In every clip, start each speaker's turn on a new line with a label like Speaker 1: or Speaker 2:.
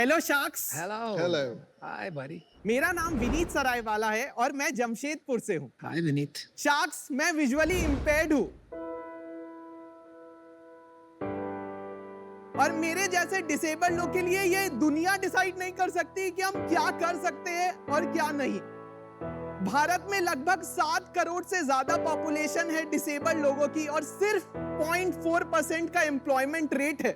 Speaker 1: Hello sharks.
Speaker 2: Hello
Speaker 3: hello.
Speaker 2: Hi buddy।
Speaker 1: मेरा नाम विनीत सरायवाला है और मैं जमशेदपुर से हूँ।
Speaker 2: हाय विनीत।
Speaker 1: शार्क्स, मैं विजुअली इम्पेयर्ड हूँ और मेरे जैसे डिसेबल लोग के लिए ये दुनिया डिसाइड नहीं कर सकती कि हम क्या कर सकते हैं और क्या नहीं। भारत में लगभग 7 करोड़ से ज्यादा पॉपुलेशन है डिसेबल लोगों की और सिर्फ 0.4% का एम्प्लॉयमेंट रेट है।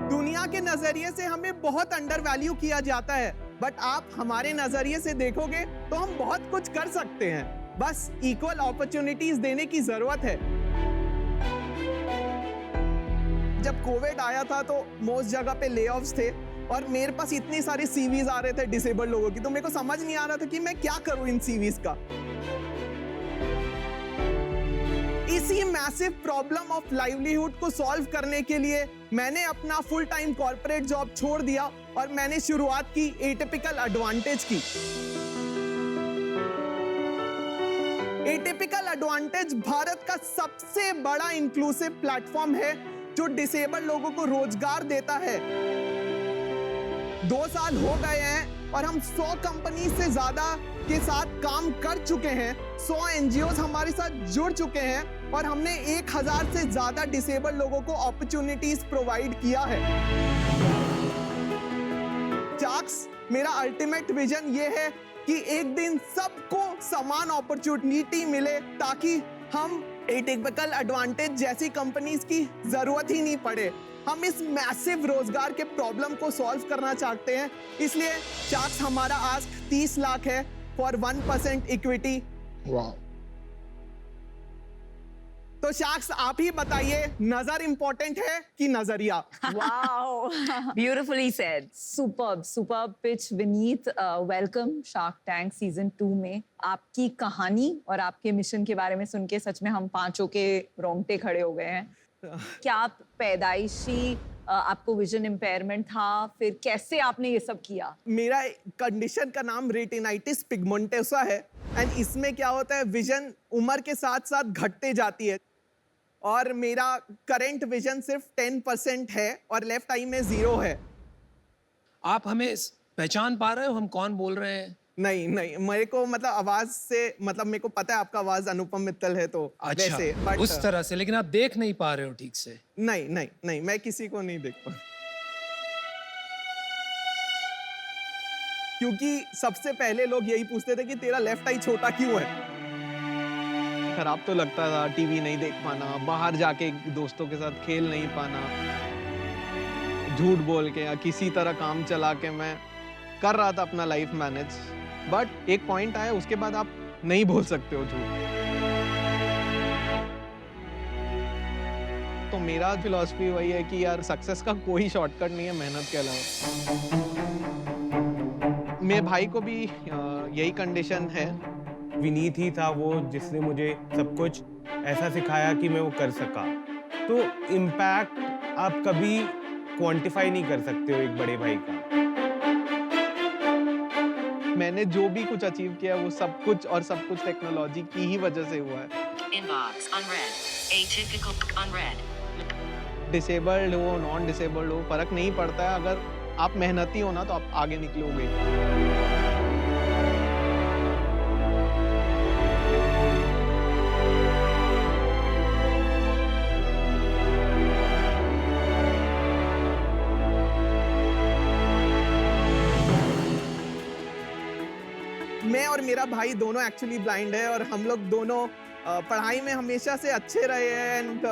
Speaker 1: दुनिया के नजरिए से हमें बहुत अंडर वैल्यू किया जाता है, बट आप हमारे नजरिए से देखोगे तो हम बहुत कुछ कर सकते हैं। बस इक्वल अपॉर्चुनिटीज देने की जरूरत है। जब कोविड आया था तो मोस्ट जगह पे लेऑफ्स थे और मेरे पास इतनी सारी सीवीज आ रहे थे डिसेबल लोगों की, तो मेरे को समझ नहीं आ रहा था कि मैं क्या करूं इन सीवीज का। इसी मैसिव प्रॉब्लम ऑफ लाइवलीहुड को सॉल्व करने के लिए मैंने अपना फुल टाइम कॉर्पोरेट जॉब छोड़ दिया और मैंने शुरुआत की एटिपिकल एडवांटेज की। एटिपिकल एडवांटेज भारत का सबसे बड़ा इंक्लूसिव प्लेटफॉर्म है जो डिसेबल लोगों को रोजगार देता है। 2 साल हो गए हैं और हम 100 कंपनी से ज्यादा के साथ काम कर चुके हैं। 100 एनजीओज हमारे साथ जुड़ चुके हैं और हमने 1000 से ज्यादा डिसेबल लोगों को अपॉर्चुनिटीज प्रोवाइड किया है। शार्क्स, मेरा अल्टीमेट विजन ये है कि एक दिन सबको समान अपॉर्चुनिटी मिले ताकि हम एटिपिकल एडवांटेज जैसी कंपनीज की जरूरत ही नहीं पड़े। हम इस मैसिव रोजगार के प्रॉब्लम को सॉल्व करना चाहते हैं, इसलिए शार्क्स हमारा आस्क 30 लाख है फॉर 1% इक्विटी।
Speaker 3: वाह।
Speaker 1: तो शार्क्स आप ही बताइए, नजर इंपॉर्टेंट है कि नजरिया?
Speaker 4: Wow, beautifully said. Superb pitch, Vineet. Welcome Shark Tank Season 2 में। आपकी कहानी और आपके मिशन के बारे में सुन के सच में हम पांचों के रोंगटे खड़े हो गए हैं। क्या आप पैदाइशी आपको विजन इम्पेयरमेंट था, फिर कैसे आपने ये सब किया?
Speaker 1: मेरा कंडीशन का नाम रेटिनाइटिस पिगमेंटोसा है एंड इसमें क्या होता है, विजन उम्र के साथ साथ घटते जाती है और मेरा करंट विजन सिर्फ 10% है और लेफ्ट आई में 0 है।
Speaker 2: आप हमें पहचान पा रहे हो हम कौन बोल रहे हैं?
Speaker 1: नहीं, मेरे को मतलब आवाज से मतलब मेरे को पता है आपका आवाज अनुपम मित्तल है तो
Speaker 2: अच्छा,
Speaker 1: वैसे, बट
Speaker 2: उस तरह से। लेकिन आप देख नहीं पा रहे हो ठीक से?
Speaker 1: नहीं, मैं किसी को नहीं देख पा, क्योंकि सबसे पहले लोग यही पूछते थे कि तेरा लेफ्ट आई छोटा क्यों है। खराब तो लगता था, टीवी नहीं देख पाना, बाहर जाके दोस्तों के साथ खेल नहीं पाना, झूठ बोल के या किसी तरह काम चला के मैं कर रहा था अपना लाइफ मैनेज। बट एक पॉइंट आया, उसके बाद आप नहीं बोल सकते हो झूठ। तो मेरा फिलॉसफी वही है कि यार सक्सेस का कोई शॉर्टकट नहीं है मेहनत के अलावा। मेरे भाई को भी यही कंडीशन है।
Speaker 5: विनीत ही था वो जिसने मुझे सब कुछ ऐसा सिखाया कि मैं वो कर सका। तो इम्पैक्ट आप कभी क्वांटिफाई नहीं कर सकते हो एक बड़े भाई का।
Speaker 1: मैंने जो भी कुछ अचीव किया वो सब कुछ टेक्नोलॉजी की ही वजह से हुआ है।
Speaker 6: Inbox unread. Atypical unread.
Speaker 1: Disabled हो नॉन डिसेबल्ड हो फर्क नहीं पड़ता है, अगर आप मेहनती हो ना तो आप आगे निकलोगे। मैं और मेरा भाई दोनों एक्चुअली ब्लाइंड है और हम लोग दोनों पढ़ाई में हमेशा से अच्छे रहे हैं एंड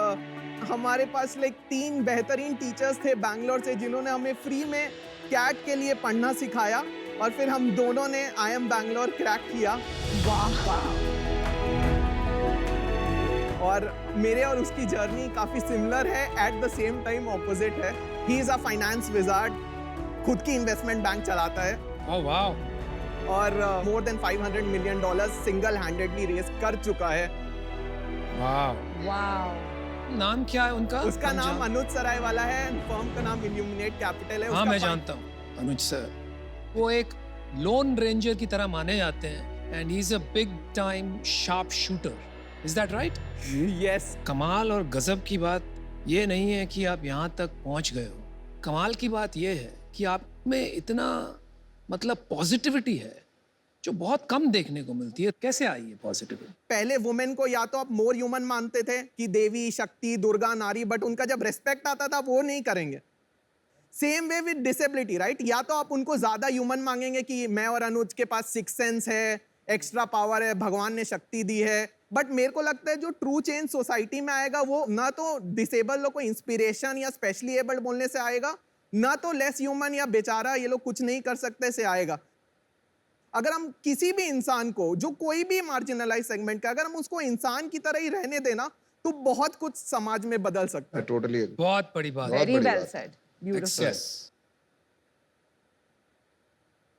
Speaker 1: हमारे पास लाइक 3 बेहतरीन टीचर्स थे बैंगलोर से जिन्होंने हमें फ्री में कैट के लिए पढ़ना सिखाया और फिर हम दोनों ने IIM बैंगलोर क्रैक किया।
Speaker 4: वाह।
Speaker 1: और मेरे और उसकी जर्नी काफी सिमिलर है, at the same time opposite है। He is a finance wizard, खुद की इन्वेस्टमेंट बैंक चलाता है
Speaker 2: ओह वाओ।
Speaker 1: और more than $500 million single handedly raise कर चुका है।
Speaker 4: वाह।
Speaker 2: नाम क्या है उनका?
Speaker 1: उसका नाम अनुज सरायवाला है, फर्म का नाम इल्यूमिनेट कैपिटल है।
Speaker 2: हाँ मैं जानता हूँ अनुज सर। वो एक लोन रेंजर की तरह माने जाते हैं and he is a big time sharp shooter. Is that right?
Speaker 1: Yes.
Speaker 2: कमाल और गजब की बात ये नहीं है कि आप यहाँ तक पहुँच गए हो, कमाल की बात यह है कि आप में इतना मतलब पॉजिटिविटी है जो बहुत कम देखने को मिलती है। कैसे आई है पॉजिटिविटी?
Speaker 1: पहले वुमेन को या तो आप मोर ह्यूमन मानते थे कि देवी, शक्ति, दुर्गा, नारी, बट उनका जब रिस्पेक्ट आता था वो नहीं करेंगे। Same way with disability, right? या तो आप उनको ज्यादा ह्यूमन मांगेंगे कि मैं और अनुज के पास सिक्स सेंस है, एक्स्ट्रा पावर है, भगवान ने शक्ति दी है, बट मेरे को लगता है जो ट्रू चेंज सोसाइटी में आएगा वो ना तो डिसेबल लोग को इंस्पिरेशन या स्पेशली एबल्ड बोलने से आएगा, ना तो लेस ह्यूमन या बेचारा ये लोग कुछ नहीं कर सकते से आएगा। अगर हम किसी भी इंसान को, जो कोई भी मार्जिनलाइज सेगमेंट का, अगर हम उसको इंसान की तरह ही रहने देना तो बहुत कुछ समाज में बदल सकता है।
Speaker 3: टोटली
Speaker 2: बहुत बड़ी बात।
Speaker 3: बहुत
Speaker 4: वेरी
Speaker 3: बड़ी
Speaker 4: वेल
Speaker 3: बात।
Speaker 4: Said, beautiful.
Speaker 2: Yes.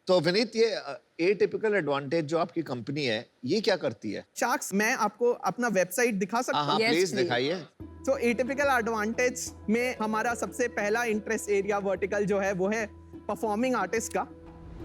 Speaker 3: तो विनीत, ये एटिपिकल एडवांटेज जो आपकी कंपनी है, ये क्या करती है?
Speaker 1: शार्क्स, मैं आपको अपना वेबसाइट दिखा सकता
Speaker 3: हाँ
Speaker 1: हूँ?
Speaker 4: Yes,
Speaker 3: please
Speaker 4: please.
Speaker 3: दिखाइए।
Speaker 1: तो एटिपिकल एडवांटेज में हमारा सबसे पहला इंटरेस्ट एरिया वर्टिकल जो है वो है परफॉर्मिंग आर्टिस्ट का,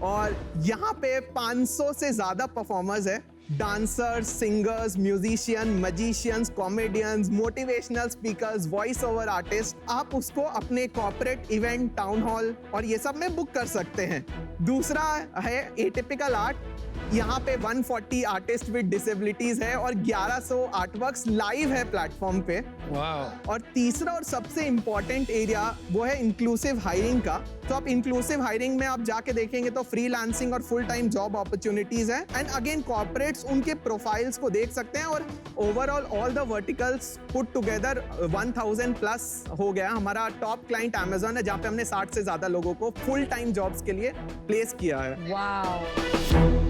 Speaker 1: और यहाँ पे 500 से ज्यादा परफॉर्मर्स है। Dancers, singers, musician, magicians, comedians, motivational speakers, voice over artist. आप उसको अपने कॉर्पोरेट इवेंट, टाउन हॉल और ये सब में बुक कर सकते हैं। दूसरा है एटिपिकल आर्ट। यहाँ पे 140 आर्टिस्ट विद डिसेबिलिटीज है और 1100 आर्टवर्क्स लाइव है प्लेटफॉर्म पे।
Speaker 2: वाह।
Speaker 1: और तीसरा और सबसे इंपॉर्टेंट एरिया वो है इंक्लूसिव हायरिंग का। तो आप इंक्लूसिव हायरिंग में आप जाके देखेंगे तो फ्रीलांसिंग और फुल टाइम जॉब अपॉर्चुनिटीज है। एंड अगेन कॉर्पोरेट्स उनके प्रोफाइल्स को देख सकते हैं, और overall all the verticals put together 1000 plus हो गया। हमारा टॉप क्लाइंट Amazon है, जहाँ पे हमने 60 से ज्यादा लोगों को फुल टाइम जॉब्स के लिए प्लेस किया है।
Speaker 4: वाओ।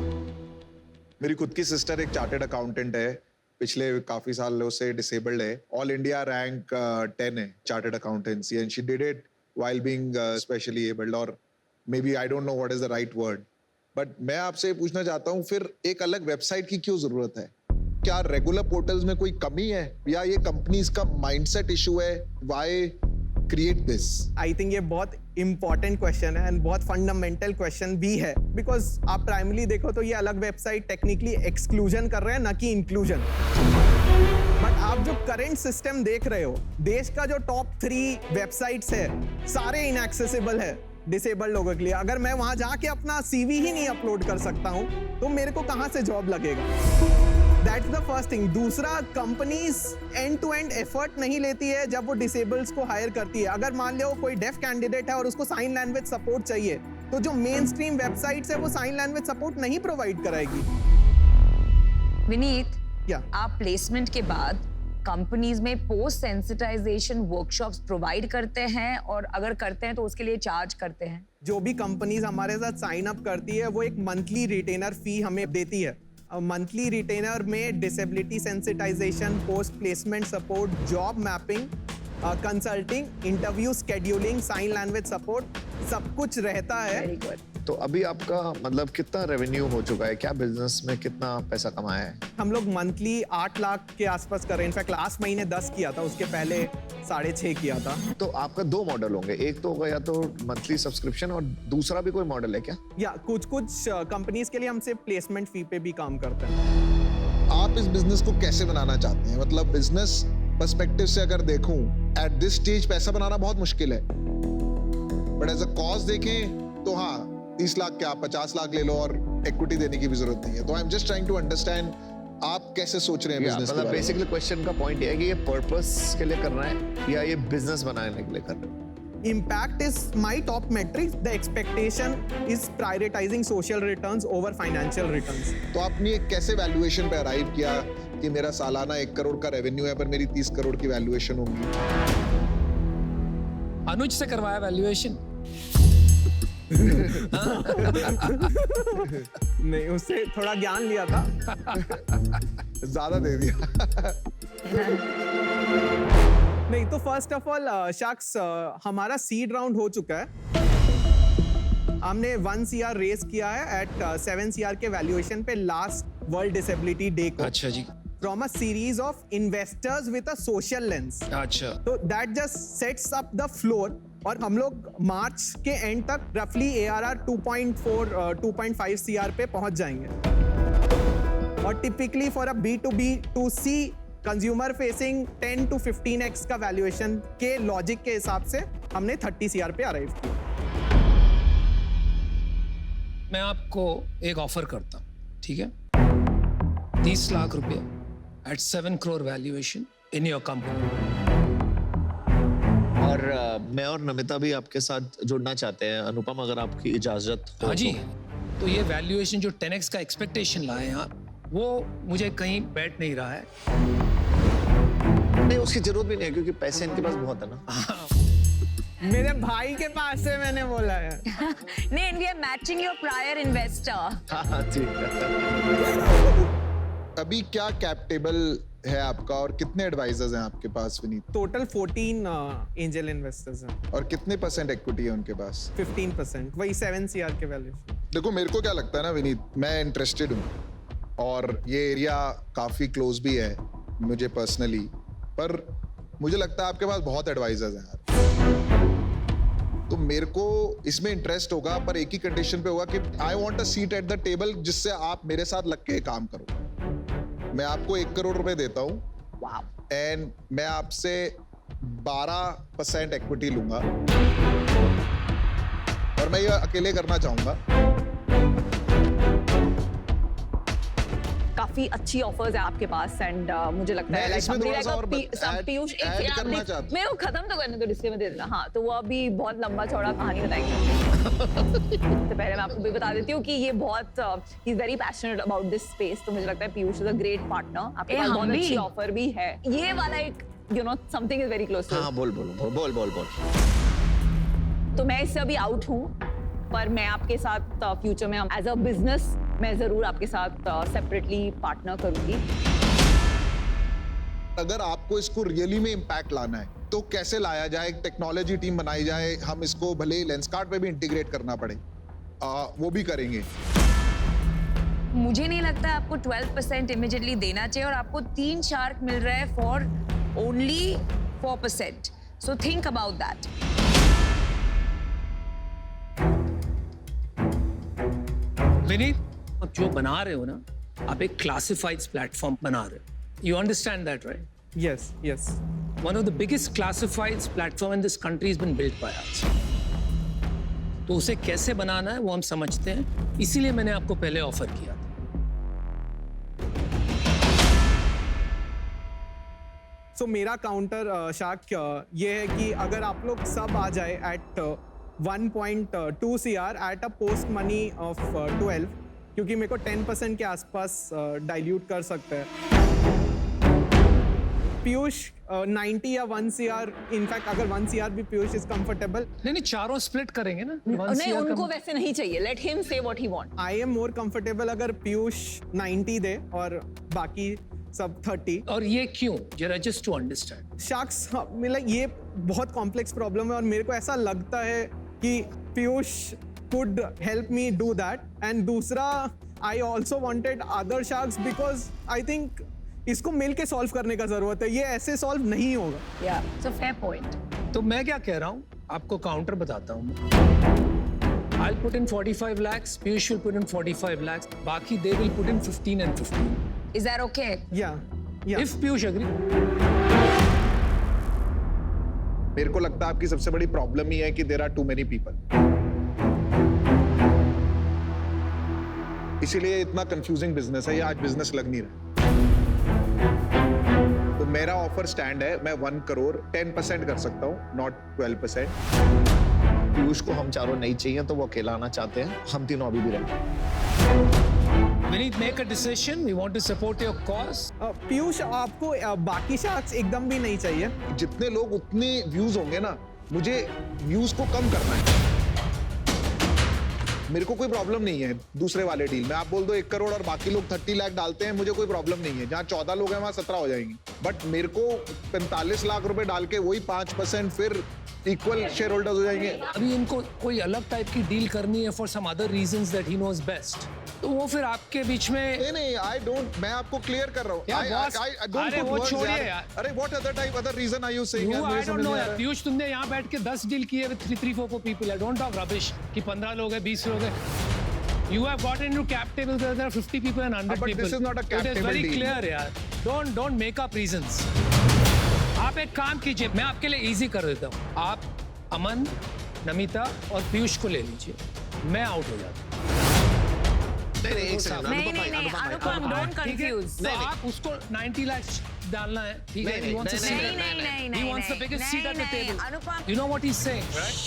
Speaker 3: मेरी खुद की सिस्टर एक चार्टर्ड अकाउंटेंट है, पिछले काफी सालों से डिसेबल्ड है। ऑल इंडिया रैंक 10 है chartered accountancy, and she did it while being specially abled, और maybe I don't know what is the right word, but मैं आपसे ये पूछना चाहता हूँ, फिर एक अलग वेबसाइट की क्यों जरूरत है? क्या रेगुलर पोर्टल्स में कोई कमी है, या ये कंपनीज का माइंडसेट इशू है? Why create this?
Speaker 1: I think ये बहुत इंपॉर्टेंट क्वेश्चन है एंड बहुत फंडामेंटल क्वेश्चन भी है, बिकॉज आप प्राइमरी देखो तो ये अलग वेबसाइट टेक्निकली एक्सक्लूजन कर रहे हैं, ना कि इंक्लूजन। बट आप जो करंट सिस्टम देख रहे हो, देश का जो टॉप 3 वेबसाइट्स है सारे इनएक्सेसिबल है डिसेबल्ड लोगों के लिए। अगर मैं वहां जाके अपना CV ही नहीं अपलोड कर सकता हूं तो मेरे को कहां से जॉब लगेगा? That's the first thing. दूसरा, companies end to end effort नहीं लेती है जब वो डिसेबल्स को हायर करती है। अगर मान लो कोई डेफ कैंडिडेट है और उसको साइन लैंग्वेज सपोर्ट चाहिए, तो जो मेन स्ट्रीम वेबसाइट्स है वो साइन लैंग्वेज सपोर्ट नहीं प्रोवाइड कराएगी।
Speaker 4: विनीत,
Speaker 1: या
Speaker 4: आप प्लेसमेंट के बाद कंपनीज में पोस्ट सेंसिटाइजेशन वर्कशॉप्स प्रोवाइड करते हैं, और अगर करते हैं तो उसके लिए चार्ज करते हैं?
Speaker 1: जो भी कंपनीज हमारे साथ साइन अप करती है वो एक मंथली रिटेनर फी हमें देती है। मंथली रिटेनर में disability sensitisation, post placement support, job mapping, consulting, interview scheduling, sign language support, सब कुछ रहता है।
Speaker 4: Very good.
Speaker 3: तो अभी आपका मतलब कितना रेवेन्यू हो चुका है? क्या बिजनेस में कितना पैसा कमाया है?
Speaker 1: हम लोग मंथली 8 लाख के आसपास कर रहे हैं। इनफैक्ट लास्ट महीने 10 किया था, उसके पहले 6.5 किया था।
Speaker 3: तो आपका 2 मॉडल होंगे, एक तो होगा या तो मंथली सब्सक्रिप्शन, और दूसरा भी कोई मॉडल है क्या?
Speaker 1: या कुछ कंपनीज के लिए हमसे प्लेसमेंट फी पे भी काम करते हैं।
Speaker 3: आप इस बिजनेस को कैसे बनाना चाहते हैं? मतलब बिजनेस पर्सपेक्टिव से अगर देखूं, एट दिस स्टेज पैसा बनाना बहुत मुश्किल है, बट एज अ कॉज देखें तो हाँ, 30 लाख क्या 50 लाख ले लो और इक्विटी देने की भी जरूरत नहीं है। तो I am just trying to understand आप कैसे सोच रहे हैं बिजनेस के बारे में। बेसिकली क्वेश्चन का पॉइंट ये है कि ये पर्पस के लिए करना है या ये बिजनेस बनाने के लिए कर रहे हैं?
Speaker 1: Impact is my top metric. The expectation is prioritizing social returns over financial returns.
Speaker 3: तो आपने ये कैसे वैल्यूएशन पे अराइव किया कि मेरा सालाना 1 करोड़ का रेवेन्यू है पर मेरी 30 करोड़ की वैल्यूएशन होगी?
Speaker 2: अनुज से करवाया वैल्यूएशन?
Speaker 1: नहीं, उससे थोड़ा ज्ञान लिया था।
Speaker 3: ज्यादा दे दिया।
Speaker 1: नहीं तो फर्स्ट ऑफ ऑल शख्स, हमारा सीड राउंड हो चुका है। हमने 1 CR रेस किया है एट 7 CR के वैल्यूएशन पे लास्ट वर्ल्ड डिसेबिलिटी डे को,
Speaker 2: अच्छा जी।
Speaker 1: From a series of investors with a social lens.
Speaker 2: अच्छा।
Speaker 1: तो that just sets up the floor. और हम लोग मार्च के एंड तक रफली ARR 2.5 CR पे पहुंच जाएंगे। और typically for a B2B2C consumer facing 10 to 15x का वैल्यूएशन के लॉजिक के हिसाब से हमने 30 CR पे अराइव किया।
Speaker 2: मैं आपको एक ऑफर करता हूँ, ठीक है? 30 लाख रुपए at 7 crore valuation in your company.
Speaker 7: और मैं और नमिता भी आपके साथ जुड़ना चाहते हैं अनुपम, अगर आपकी इजाजत हो।
Speaker 2: हाँ जी,
Speaker 7: तो।
Speaker 2: तो ये वैल्यूएशन जो 10x का एक्सपेक्टेशन लाए हैं आप, वो मुझे कहीं बैठ नहीं रहा है।
Speaker 7: नहीं, उसकी जरूरत भी नहीं है क्योंकि पैसे इनके पास बहुत है ना।
Speaker 1: मेरे भाई के पास से मैंने बोला है।
Speaker 4: नहीं, we are matching your prior investor.
Speaker 7: हाँ ठीक है।
Speaker 3: अभी क्या कैप टेबल है आपका और कितने एडवाइजर्स हैं आपके पास विनीत?
Speaker 1: टोटल 14 एंजल इन्वेस्टर्स हैं
Speaker 3: और कितने % इक्विटी है उनके पास?
Speaker 1: 15%, वही 7 CR के वैल्यूएशन।
Speaker 3: देखो मेरे को क्या लगता है ना विनीत, मैं इंटरेस्टेड हूँ और ये एरिया काफी क्लोज भी है मुझे पर्सनली, पर मुझे लगता है आपके पास बहुत एडवाइजर्स हैं यार, तो मेरे को इसमें इंटरेस्ट होगा, पर एक ही कंडीशन पे होगा कि I want a seat at the table जिससे आप मेरे साथ लग के काम करो। मैं आपको 1 करोड़ रुपए देता हूँ एंड मैं आपसे 12% इक्विटी लूंगा और मैं ये अकेले करना चाहूंगा।
Speaker 4: काफी अच्छी ऑफर्स है आपके पास एंड मुझे लगता है
Speaker 3: मैं इसमें थोड़ा सा और
Speaker 4: पीयूष
Speaker 3: ऐड करना चाहता हूं।
Speaker 4: मेरे को खत्म तो करने दो, डिस्क्लेमर दे देना। हाँ, तो वो अभी बहुत लंबा चौड़ा कहानी बताएंगे। तो पहले मैं आपको भी बता देती हूँ कि ये बहुत he is very passionate about this space, तो मुझे लगता है Piyush is a great partner. आपके पास बहुत अच्छी ऑफर भी है। ये वाला एक something is very close to.
Speaker 7: हाँ बोल।
Speaker 4: तो मैं इससे अभी आउट हूँ, पर मैं आपके साथ फ्यूचर में एज अ बिजनेस मैं जरूर आपके साथ सेपरेटली पार्टनर करूंगी।
Speaker 3: अगर आपको इसको रियली में इम्पैक्ट लाना है तो कैसे लाया जाए, एक टेक्नोलॉजी टीम बनाई जाए, हम इसको भले लेंसकार्ट पे भी इंटीग्रेट करना पड़े, वो भी करेंगे।
Speaker 8: मुझे नहीं लगता आपको 12% इमीडिएटली देना चाहिए और आपको 3 शार्क मिल रहा है for only 4%, so think about that.
Speaker 2: Vineet, आप जो बना रहे हो ना, आप एक क्लासिफाइड्स प्लेटफॉर्म बना रहे हो। You understand that, right?
Speaker 1: Yes.
Speaker 2: One of the biggest classifieds platform in this country has been built by us. तो उसे कैसे बनाना है वो हम समझते हैं, इसीलिए मैंने आपको पहले ऑफर किया था।
Speaker 1: सो मेरा काउंटर शार्क ये है कि अगर आप लोग सब आ जाए at 1.2 CR at a post money of 12, क्योंकि मेरे को 10% के आसपास डाइल्यूट कर सकते हैं। पीयूष 90 या 1 CR, इनफैक्ट अगर 1 CR भी पीयूष इज कंफर्टेबल।
Speaker 2: नहीं, चारों स्प्लिट करेंगे ना।
Speaker 4: नहीं, उनको वैसे नहीं चाहिए। लेट हिम से what he want.
Speaker 1: I am more comfortable अगर पीयूष 90 दे और बाकी सब 30।
Speaker 2: और ये क्यों, जरा जस्ट टू अंडरस्टैंड।
Speaker 1: शार्क्स, मतलब ये बहुत कॉम्प्लेक्स प्रॉब्लम है और मेरे को ऐसा लगता है कि Piyush could help me do that. And दूसरा, I also wanted other sharks because I think इसको मिल के सॉल्व करने का जरूरत है, ये ऐसे सॉल्व नहीं होगा।
Speaker 8: या सो फेयर पॉइंट।
Speaker 2: तो मैं क्या कह रहा हूँ, आपको काउंटर बताता हूँ। I'll put in 45 lakhs, Piyush will put in 45 lakhs, बाकी they will put in 15 and 15.
Speaker 8: Is that okay?
Speaker 1: Yeah.
Speaker 2: If Piyush agree.
Speaker 3: मेरे को लगता है आपकी सबसे बड़ी प्रॉब्लम ही है कि there are too many people, इसीलिए इतना कंफ्यूजिंग बिजनेस है, ये आज बिजनेस लग नहीं रहा। तो मेरा ऑफर स्टैंड है, मैं 1 करोड़ 10% कर सकता हूँ, नॉट 12%।
Speaker 7: पीयूष को हम चारों नहीं चाहिए तो वो अकेला आना चाहते हैं, हम तीनों अभी भी रहेंगे।
Speaker 2: We need to make a decision. We want to support your cause.
Speaker 1: Piyush, आपको बाकी शार्क्स एकदम भी नहीं चाहिए।
Speaker 3: जितने लोग उतने व्यूज होंगे ना, मुझे व्यूज को कम करना है। मेरे को कोई प्रॉब्लम नहीं है दूसरे वाले डील में, आप बोल दो 1 करोड़ और बाकी लोग 30 लाख डालते हैं, मुझे कोई प्रॉब्लम नहीं है। जहाँ 14 लोग हैं वहां 17 हो जाएंगे, बट मेरे को 45 लाख रुपए डाल के वही 5% फिर इक्वल शेयर होल्डर्स हो जाएंगे।
Speaker 2: अभी इनको कोई अलग टाइप की डील करनी है for some other reasons that he knows best, तो वो फिर आपके बीच में।
Speaker 3: नहीं, आई डोंट, मैं आपको क्लियर कर रहा हूँ।
Speaker 2: यार बॉस, अरे वो छोड़िए यार।
Speaker 3: अरे what other reason are you saying?
Speaker 2: I don't know यार। पीयूष, तुमने यहाँ बैठ के 10 डील किए with 3-4 people. I don't talk rubbish कि 15 लोग हैं, 20 लोग हैं। You have gotten into cap tables where there are 50 people and 100
Speaker 3: but
Speaker 2: people.
Speaker 3: this is not a cap
Speaker 2: It is
Speaker 3: table
Speaker 2: very
Speaker 3: deal.
Speaker 2: clear यार। Don't make up reasons. आप एक काम कीजिए, मैं आपके लिए easy कर देता हूँ। आप अमन, नमिता और पीयूष को ले लीजिए, मैं आउट हो जाता हूँ।
Speaker 7: नहीं एक सेकंड
Speaker 8: नहीं नहीं नहीं अनुपम डोंट
Speaker 2: ठीक है?
Speaker 8: कंफ्यूज
Speaker 2: तो आप उसको 90 लाख डालना है, ठीक है?
Speaker 7: नहीं,
Speaker 2: He wants a
Speaker 7: नहीं,
Speaker 2: seat.
Speaker 8: नहीं नहीं नहीं नहीं
Speaker 2: He wants the biggest seat at the
Speaker 8: नहीं,
Speaker 2: table.
Speaker 8: Anupam
Speaker 2: You know what he's saying, right?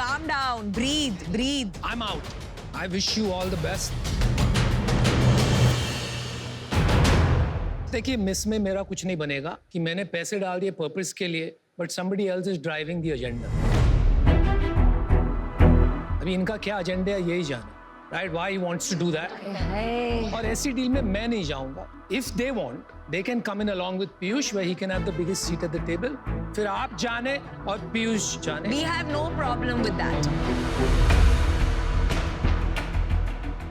Speaker 8: calm down, breathe.
Speaker 2: I'm out. I wish you all the best. देखिए मिस में मेरा कुछ नहीं बनेगा कि मैंने पैसे डाल दिए पर्पस के लिए, but somebody else is driving the agenda. अभी इनका क्या एजेंडा है यही जाने, right? Why he wants to do that? और ऐसी डील में मैं नहीं जाऊंगा. If they want, they can come in along with Piyush, where he can have the biggest seat at the table. फिर आप जाने और पीयूष जाने.
Speaker 8: We have no problem with that.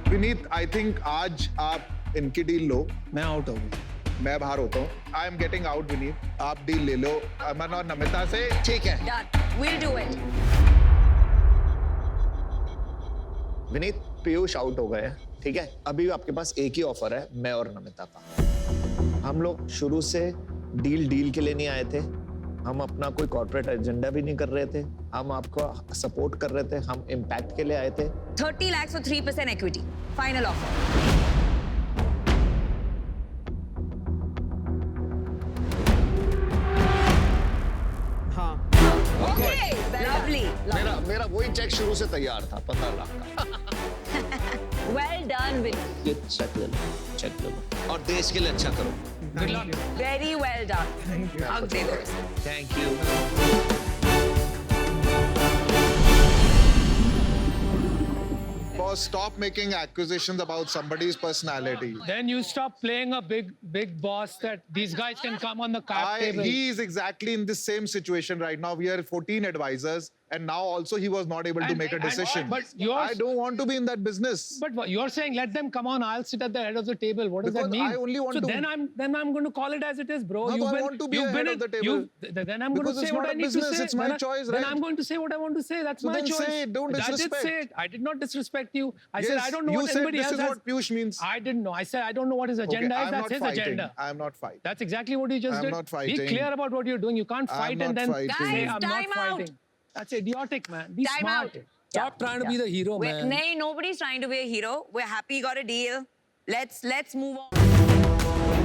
Speaker 3: Vineet, I think आज आप इनकी डील लो,
Speaker 2: मैं आउट हो गया.
Speaker 3: मैं बाहर होता हूँ. I am getting out Vineet, आप डील ले लो अमन और नमिता से.
Speaker 7: ठीक है
Speaker 8: Done. We'll do it.
Speaker 7: Vineet, Piyush out हो गए हैं, ठीक है? अभी आपके पास एक ही ऑफर है, मैं और नमिता का. हम लोग शुरू से डील के लिए नहीं आए थे. हम अपना कोई कॉर्पोरेट एजेंडा भी नहीं कर रहे थे. हम आपको सपोर्ट कर रहे थे. हम इम्पैक्ट के लिए आए थे.
Speaker 8: 30 lakhs for 3% equity. Final offer.
Speaker 1: हाँ.
Speaker 8: Okay. Lovely.
Speaker 7: मेरा वही चेक शुरू से तैयार था, 15 लाख का.
Speaker 8: Well done, Vinny.
Speaker 7: ये चेक ले लो. और देश के लिए अच्छा करो.
Speaker 2: Good luck.
Speaker 8: Very well done. Hug दे दो इसे.
Speaker 7: Thank you.
Speaker 3: Boss, stop making accusations about somebody's personality.
Speaker 2: Then you stop playing a big boss that these guys can come on the cap table.
Speaker 3: He is exactly in this same situation right now. We are 14 advisors, and now also he was not able to make a decision.
Speaker 2: But yours,
Speaker 3: I don't want to be in that business.
Speaker 2: But what you're saying, let them come on. I'll sit at the head of the table. What does that
Speaker 3: Because
Speaker 2: mean?
Speaker 3: I only want
Speaker 2: so
Speaker 3: to-
Speaker 2: then I'm going to call it as it is, bro.
Speaker 3: No, I want to be
Speaker 2: you've
Speaker 3: ahead
Speaker 2: been
Speaker 3: of the
Speaker 2: in-
Speaker 3: table.
Speaker 2: then I'm going
Speaker 3: Because
Speaker 2: to say
Speaker 3: it's
Speaker 2: what
Speaker 3: not
Speaker 2: I
Speaker 3: a
Speaker 2: need
Speaker 3: business,
Speaker 2: to say.
Speaker 3: it's my choice,
Speaker 2: Then
Speaker 3: right?
Speaker 2: I'm going to say what I want to say. That's
Speaker 3: So
Speaker 2: my
Speaker 3: then
Speaker 2: choice.
Speaker 3: say it, don't
Speaker 2: I did
Speaker 3: disrespect.
Speaker 2: say it. I did not disrespect you. I said
Speaker 3: Yes,
Speaker 2: I don't know
Speaker 3: you
Speaker 2: what
Speaker 3: said
Speaker 2: anybody
Speaker 3: this
Speaker 2: else
Speaker 3: is
Speaker 2: has.
Speaker 3: what Piyush means.
Speaker 2: I didn't know. I said I don't know what his agenda is.
Speaker 3: I'm
Speaker 2: That's
Speaker 3: not
Speaker 2: his
Speaker 3: fighting.
Speaker 2: agenda.
Speaker 3: I'm not fighting.
Speaker 2: That's exactly what you just
Speaker 3: I'm
Speaker 2: did.
Speaker 3: not
Speaker 2: Be
Speaker 3: fighting.
Speaker 2: clear about what you're doing. You can't
Speaker 3: I'm
Speaker 2: fight
Speaker 3: not
Speaker 2: and then
Speaker 3: fighting.
Speaker 2: say
Speaker 8: Guys,
Speaker 2: I'm not
Speaker 8: time out.
Speaker 2: fighting. That's idiotic, man. Be
Speaker 8: Time
Speaker 2: smart.
Speaker 8: out.
Speaker 2: Stop trying to be the hero, man.
Speaker 8: Nay, nobody's trying to be a hero. We're happy you got a deal. Let's move on.